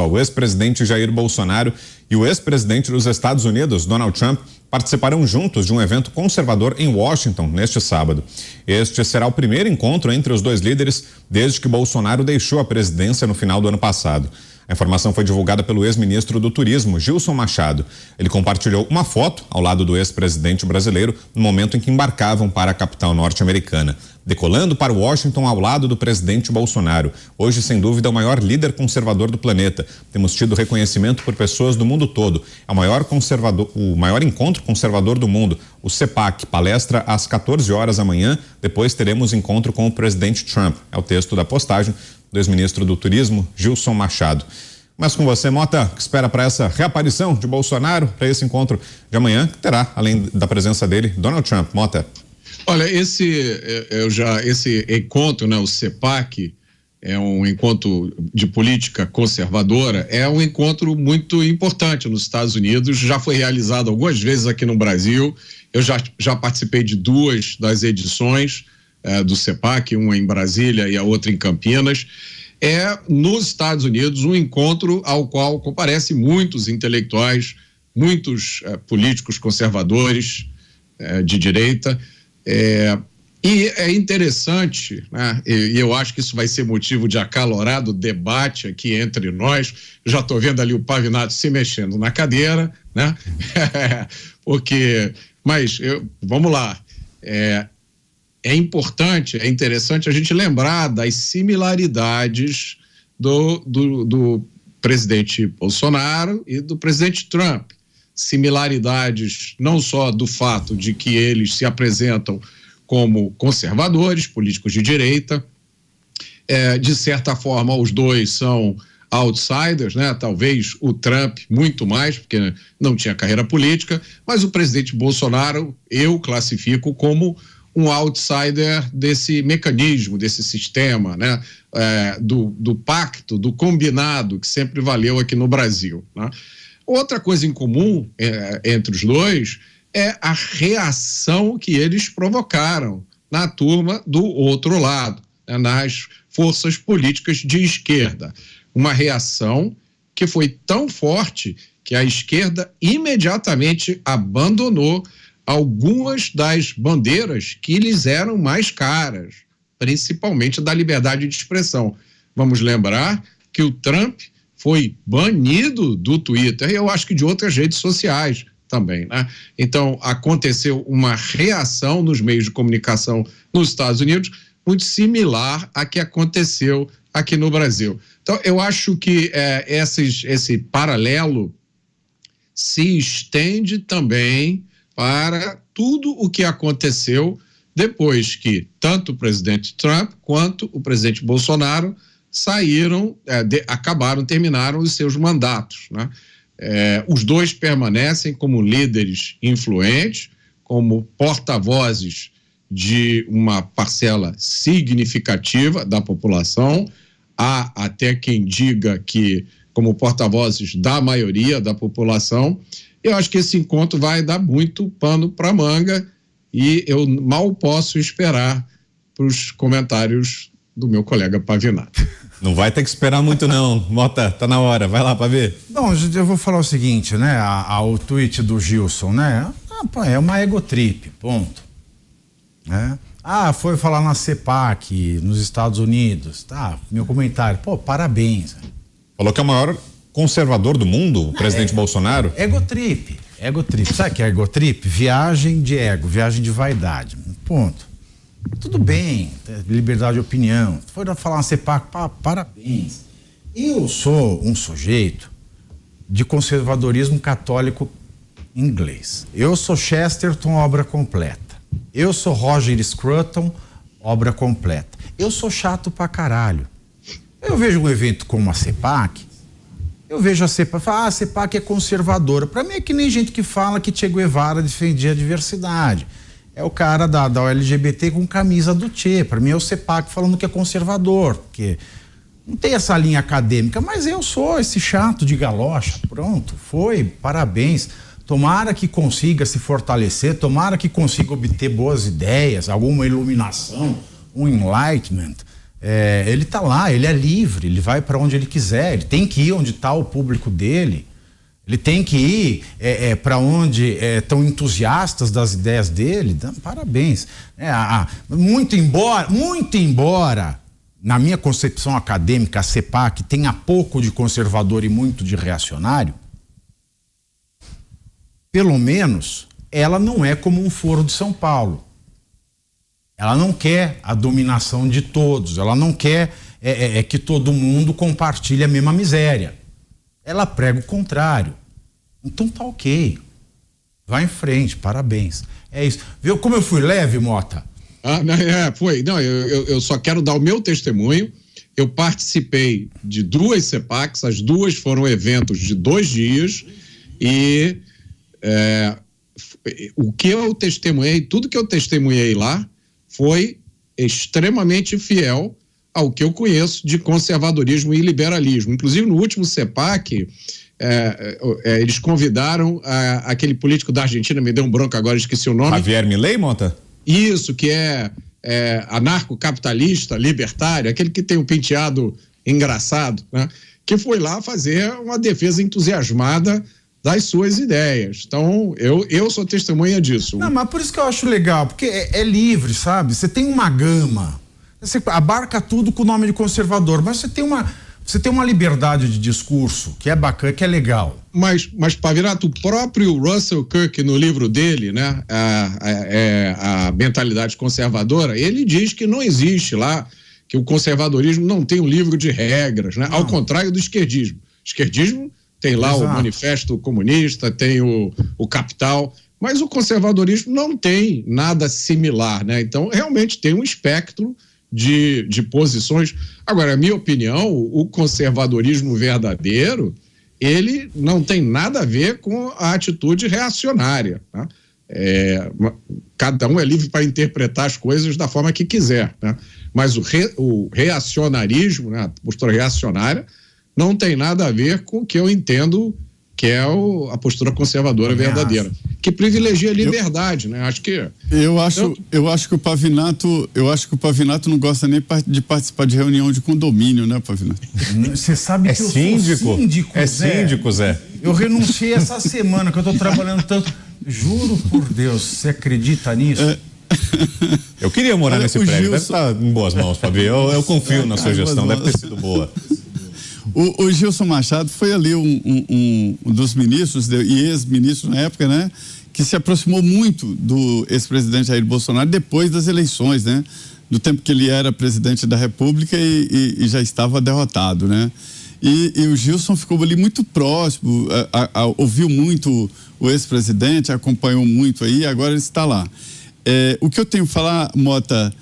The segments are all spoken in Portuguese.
O ex-presidente Jair Bolsonaro e o ex-presidente dos Estados Unidos, Donald Trump, participarão juntos de um evento conservador em Washington neste sábado. Este será o primeiro encontro entre os dois líderes desde que Bolsonaro deixou a presidência no final do ano passado. A informação foi divulgada pelo ex-ministro do Turismo, Gilson Machado. Ele compartilhou uma foto ao lado do ex-presidente brasileiro no momento em que embarcavam para a capital norte-americana. Decolando para Washington ao lado do presidente Bolsonaro. Hoje, sem dúvida, é o maior líder conservador do planeta. Temos tido reconhecimento por pessoas do mundo todo. É o maior encontro conservador do mundo. O CEPAC palestra às 14 horas amanhã. Depois teremos encontro com o presidente Trump. É o texto da postagem do ex-ministro do Turismo, Gilson Machado. Mas com você, Mota, o que espera para essa reaparição de Bolsonaro, para esse encontro de amanhã, que terá, além da presença dele, Donald Trump. Mota. Olha, esse encontro, né, o CEPAC, é um encontro de política conservadora, é um encontro muito importante nos Estados Unidos, já foi realizado algumas vezes aqui no Brasil, eu já participei de duas das edições do CEPAC, uma em Brasília e a outra em Campinas. É, nos Estados Unidos, um encontro ao qual comparecem muitos intelectuais, muitos políticos conservadores de direita. E é interessante, né? E eu acho que isso vai ser motivo de acalorado debate aqui entre nós. Já estou vendo ali o Pavinato se mexendo na cadeira, né? Vamos lá. É importante, é interessante a gente lembrar das similaridades do presidente Bolsonaro e do presidente Trump. Similaridades não só do fato de que eles se apresentam como conservadores, políticos de direita, de certa forma os dois são outsiders, né? Talvez o Trump muito mais, porque não tinha carreira política, mas o presidente Bolsonaro eu classifico como um outsider desse mecanismo, desse sistema, né? Do pacto, do combinado que sempre valeu aqui no Brasil, né? Outra coisa em comum entre os dois é a reação que eles provocaram na turma do outro lado, né, nas forças políticas de esquerda. Uma reação que foi tão forte que a esquerda imediatamente abandonou algumas das bandeiras que lhes eram mais caras, principalmente da liberdade de expressão. Vamos lembrar que o Trump foi banido do Twitter e eu acho que de outras redes sociais também, né? Então, aconteceu uma reação nos meios de comunicação nos Estados Unidos muito similar à que aconteceu aqui no Brasil. Então, eu acho que esse paralelo se estende também para tudo o que aconteceu depois que tanto o presidente Trump quanto o presidente Bolsonaro terminaram os seus mandatos, né? Os dois permanecem como líderes influentes, como porta-vozes de uma parcela significativa da população. Há até quem diga que como porta-vozes da maioria da população. Eu acho que esse encontro vai dar muito pano para manga e eu mal posso esperar para os comentários do meu colega Pavinato. Não vai ter que esperar muito não, Mota, tá na hora, vai lá para ver. Não, eu vou falar o seguinte, né, o tweet do Gilson, né, é uma egotrip, ponto, né? Foi falar na CEPAC, nos Estados Unidos, tá, meu comentário, parabéns. Falou que é o maior conservador do mundo, o presidente Bolsonaro? Egotrip, sabe o que é egotrip? Viagem de ego, viagem de vaidade, ponto. Tudo bem, liberdade de opinião. Foi falar na CEPAC, parabéns. Eu sou um sujeito de conservadorismo católico inglês. Eu sou Chesterton, obra completa. Eu sou Roger Scruton, obra completa. Eu sou chato pra caralho. Eu vejo um evento como a CEPAC, eu vejo a CEPAC, a CEPAC é conservadora. Pra mim é que nem gente que fala que Che Guevara defendia a diversidade. É o cara da LGBT com camisa do Che. Para mim é o CEPAC falando que é conservador, porque não tem essa linha acadêmica, mas eu sou esse chato de galocha. Pronto, parabéns. Tomara que consiga se fortalecer, tomara que consiga obter boas ideias, alguma iluminação, um enlightenment. Ele tá lá, ele é livre, ele vai para onde ele quiser, ele tem que ir onde está o público dele, ele tem que ir para onde estão entusiastas das ideias dele. Parabéns. Muito embora, na minha concepção acadêmica, a CEPAC tenha pouco de conservador e muito de reacionário, pelo menos ela não é como um Foro de São Paulo. Ela não quer a dominação de todos, ela não quer que todo mundo compartilhe a mesma miséria. Ela prega o contrário. Então tá ok. Vai em frente, parabéns. É isso. Viu como eu fui leve, Mota? Foi. Não, eu só quero dar o meu testemunho. Eu participei de 2 CEPACs, as 2 foram eventos de 2 dias e o que eu testemunhei, tudo que eu testemunhei lá foi extremamente fiel ao que eu conheço de conservadorismo e liberalismo. Inclusive, no último CEPAC, eles convidaram aquele político da Argentina, me deu um branco agora, esqueci o nome. Javier Milei, Mota? Isso, que é anarcocapitalista, libertário, aquele que tem um penteado engraçado, né? Que foi lá fazer uma defesa entusiasmada das suas ideias. Então, eu sou testemunha disso. Não, mas por isso que eu acho legal, porque é livre, sabe? Você tem uma gama, você abarca tudo com o nome de conservador, mas você tem uma liberdade de discurso que é bacana, que é legal. Mas Pavinato, o próprio Russell Kirk, no livro dele, né, a mentalidade conservadora, ele diz que não existe lá, que o conservadorismo não tem um livro de regras, né? Ao contrário do esquerdismo. O esquerdismo tem lá o Manifesto Comunista, tem o Capital, mas o conservadorismo não tem nada similar, né? Então, realmente tem um espectro de posições. Agora, a minha opinião, o conservadorismo verdadeiro, ele não tem nada a ver com a atitude reacionária, tá? Cada um é livre para interpretar as coisas da forma que quiser, né? Mas o reacionarismo, né, a postura reacionária, não tem nada a ver com o que eu entendo que é a postura conservadora verdadeira, que privilegia a liberdade, né? Acho que eu acho que o Pavinato não gosta nem de participar de reunião de condomínio, né, Pavinato? Você sabe que eu sou síndico, síndico, Zé. Eu renunciei essa semana que eu tô trabalhando tanto. Juro por Deus, você acredita nisso? Eu queria morar nesse prédio, deve estar em boas mãos, Fabio. Eu confio na sua gestão, deve ter sido boa. O Gilson Machado foi ali um dos ministros e ex-ministros na época, né, que se aproximou muito do ex-presidente Jair Bolsonaro depois das eleições, né, do tempo que ele era presidente da República e já estava derrotado, né. E o Gilson ficou ali muito próximo, ouviu muito o ex-presidente, acompanhou muito aí, agora ele está lá. O que eu tenho que falar, Mota,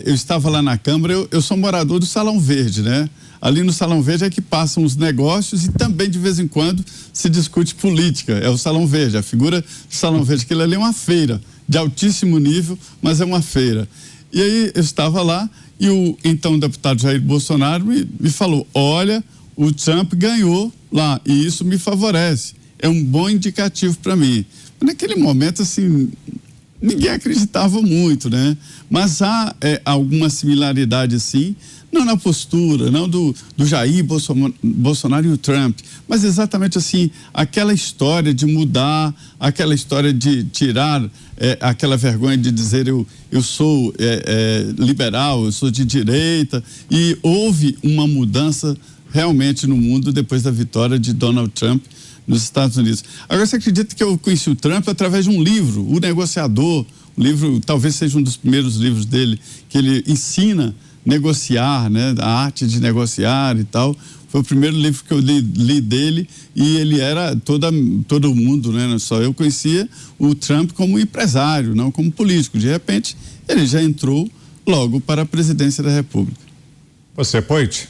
eu estava lá na Câmara, eu sou morador do Salão Verde, né? Ali no Salão Verde é que passam os negócios e também de vez em quando se discute política. É o Salão Verde, a figura do Salão Verde, aquilo ali é uma feira de altíssimo nível, mas é uma feira. E aí eu estava lá e o então deputado Jair Bolsonaro me falou: olha, o Trump ganhou lá e isso me favorece. É um bom indicativo para mim. Naquele momento, assim, ninguém acreditava muito, né? Mas há alguma similaridade, sim, não na postura, não do Jair Bolsonaro e o Trump, mas exatamente assim, aquela história de mudar, aquela história de tirar aquela vergonha de dizer eu sou liberal, eu sou de direita, e houve uma mudança realmente no mundo depois da vitória de Donald Trump nos Estados Unidos. Agora, você acredita que eu conheci o Trump através de um livro, O Negociador, um livro, talvez seja um dos primeiros livros dele, que ele ensina negociar, né, a arte de negociar e tal. Foi o primeiro livro que eu li dele e ele era todo mundo, né, não só eu conhecia o Trump como empresário, não como político. De repente, ele já entrou logo para a presidência da República. Você, Poit?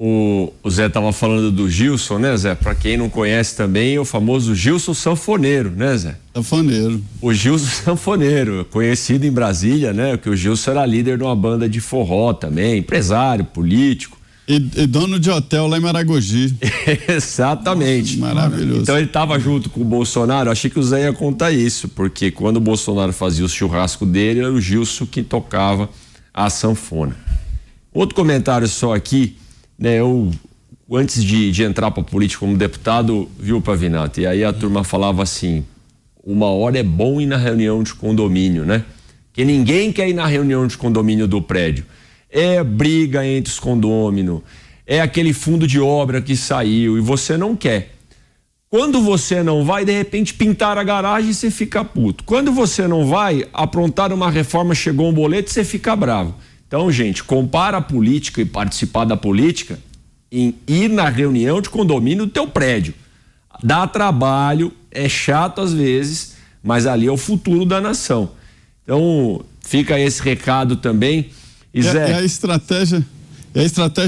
O Zé estava falando do Gilson, né, Zé? Para quem não conhece também, o famoso Gilson Sanfoneiro, né, Zé? Sanfoneiro. O Gilson Sanfoneiro, conhecido em Brasília, né? Que o Gilson era líder de uma banda de forró também, empresário, político. E dono de hotel lá em Maragogi. Exatamente. Nossa, maravilhoso. Então ele estava junto com o Bolsonaro. Achei que o Zé ia contar isso, porque quando o Bolsonaro fazia o churrasco dele, era o Gilson que tocava a sanfona. Outro comentário só aqui, né? Eu, antes de entrar para a política como deputado, viu, Pavinato? E aí a turma falava assim, 1 hora é bom ir na reunião de condomínio, né? Que ninguém quer ir na reunião de condomínio do prédio. É briga entre os condôminos, é aquele fundo de obra que saiu e você não quer. Quando você não vai, de repente pintar a garagem e você fica puto. Quando você não vai, aprontar uma reforma, chegou um boleto e você fica bravo. Então, gente, compara a política e participar da política em ir na reunião de condomínio do teu prédio. Dá trabalho, é chato às vezes, mas ali é o futuro da nação. Então, fica esse recado também. E Zé, a estratégia,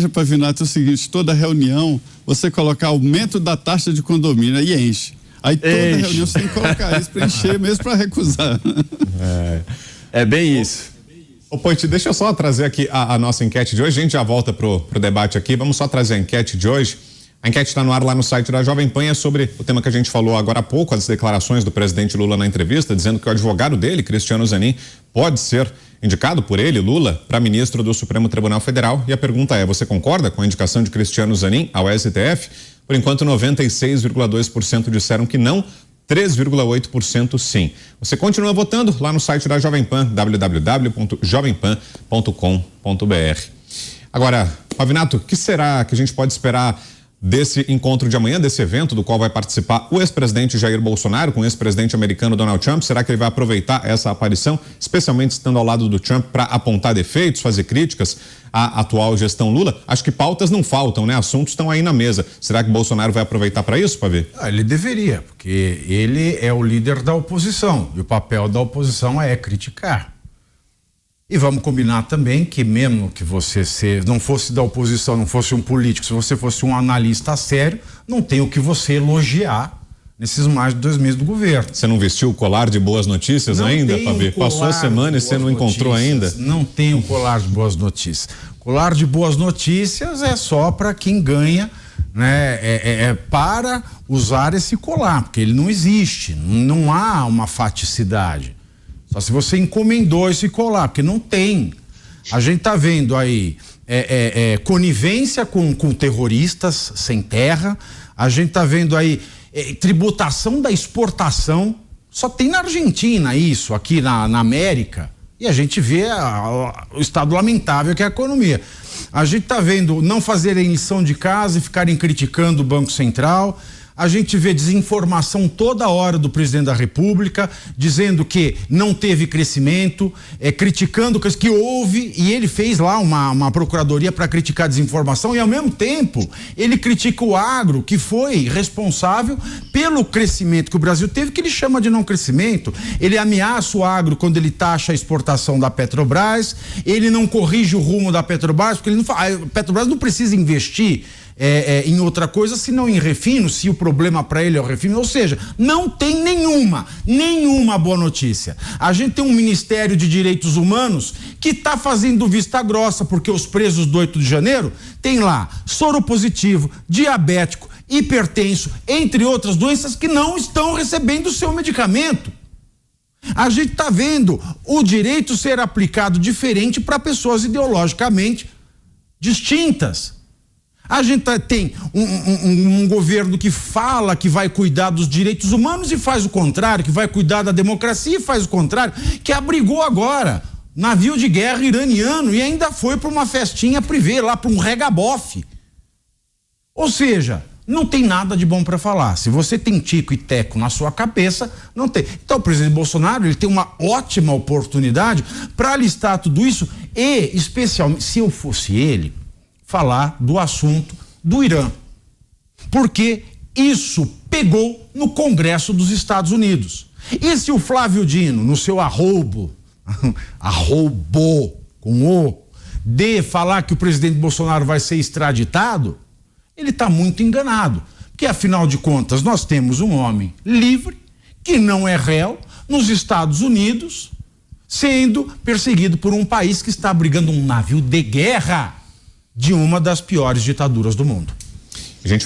Pavinato, é o seguinte: toda reunião você colocar aumento da taxa de condomínio, aí enche. Aí toda reunião você tem que colocar isso para encher, mesmo para recusar. É bem isso. Ô Poit, deixa eu só trazer aqui a nossa enquete de hoje. A gente já volta pro debate aqui. Vamos só trazer a enquete de hoje. A enquete está no ar lá no site da Jovem Pan, é sobre o tema que a gente falou agora há pouco, as declarações do presidente Lula na entrevista, dizendo que o advogado dele, Cristiano Zanin, pode ser indicado por ele, Lula, para ministro do Supremo Tribunal Federal. E a pergunta é: você concorda com a indicação de Cristiano Zanin ao STF? Por enquanto, 96,2% disseram que não, 3,8% sim. Você continua votando lá no site da Jovem Pan, www.jovempan.com.br. Agora, Pavinato, o que será que a gente pode esperar desse encontro de amanhã, desse evento do qual vai participar o ex-presidente Jair Bolsonaro com o ex-presidente americano Donald Trump? Será que ele vai aproveitar essa aparição, especialmente estando ao lado do Trump, para apontar defeitos, fazer críticas à atual gestão Lula? Acho que pautas não faltam, né? Assuntos estão aí na mesa. Será que Bolsonaro vai aproveitar para isso, Pavê? Ele deveria, porque ele é o líder da oposição e o papel da oposição é criticar. E vamos combinar também que mesmo que você não fosse da oposição, não fosse um político, se você fosse um analista sério, não tem o que você elogiar nesses mais de 2 meses do governo. Você não vestiu o colar de boas notícias ainda, Pavê? Passou a semana e você não encontrou ainda? Não tem o colar de boas notícias. Colar de boas notícias é só para quem ganha, né? É para usar esse colar, porque ele não existe, não há uma faticidade. Só se você encomendou esse colar, porque não tem. A gente tá vendo aí conivência com terroristas sem terra, a gente tá vendo aí tributação da exportação, só tem na Argentina isso, aqui na América, e a gente vê o estado lamentável que é a economia. A gente tá vendo não fazerem lição de casa e ficarem criticando o Banco Central. A gente vê desinformação toda hora do presidente da República, dizendo que não teve crescimento, criticando que houve, e ele fez lá uma procuradoria para criticar a desinformação, e ao mesmo tempo ele critica o agro, que foi responsável pelo crescimento que o Brasil teve, que ele chama de não crescimento. Ele ameaça o agro quando ele taxa a exportação da Petrobras, ele não corrige o rumo da Petrobras, porque a Petrobras não precisa investir em outra coisa, senão em refino, se o problema para ele é o refino. Ou seja, não tem nenhuma boa notícia. A gente tem um Ministério de Direitos Humanos que está fazendo vista grossa, porque os presos do 8 de janeiro tem lá soro positivo, diabético, hipertenso, entre outras doenças, que não estão recebendo o seu medicamento. A gente está vendo o direito ser aplicado diferente para pessoas ideologicamente distintas. A gente tem um governo que fala que vai cuidar dos direitos humanos e faz o contrário, que vai cuidar da democracia e faz o contrário, que abrigou agora navio de guerra iraniano e ainda foi para uma festinha privê, lá para um regabofe. Ou seja, não tem nada de bom para falar. Se você tem tico e teco na sua cabeça, não tem. Então o presidente Bolsonaro, ele tem uma ótima oportunidade para listar tudo isso e, especialmente, se eu fosse ele, falar do assunto do Irã, porque isso pegou no Congresso dos Estados Unidos. E se o Flávio Dino, no seu arrobo com o, de falar que o presidente Bolsonaro vai ser extraditado, ele está muito enganado, porque afinal de contas nós temos um homem livre, que não é réu, nos Estados Unidos, sendo perseguido por um país que está abrigando um navio de guerra de uma das piores ditaduras do mundo. A gente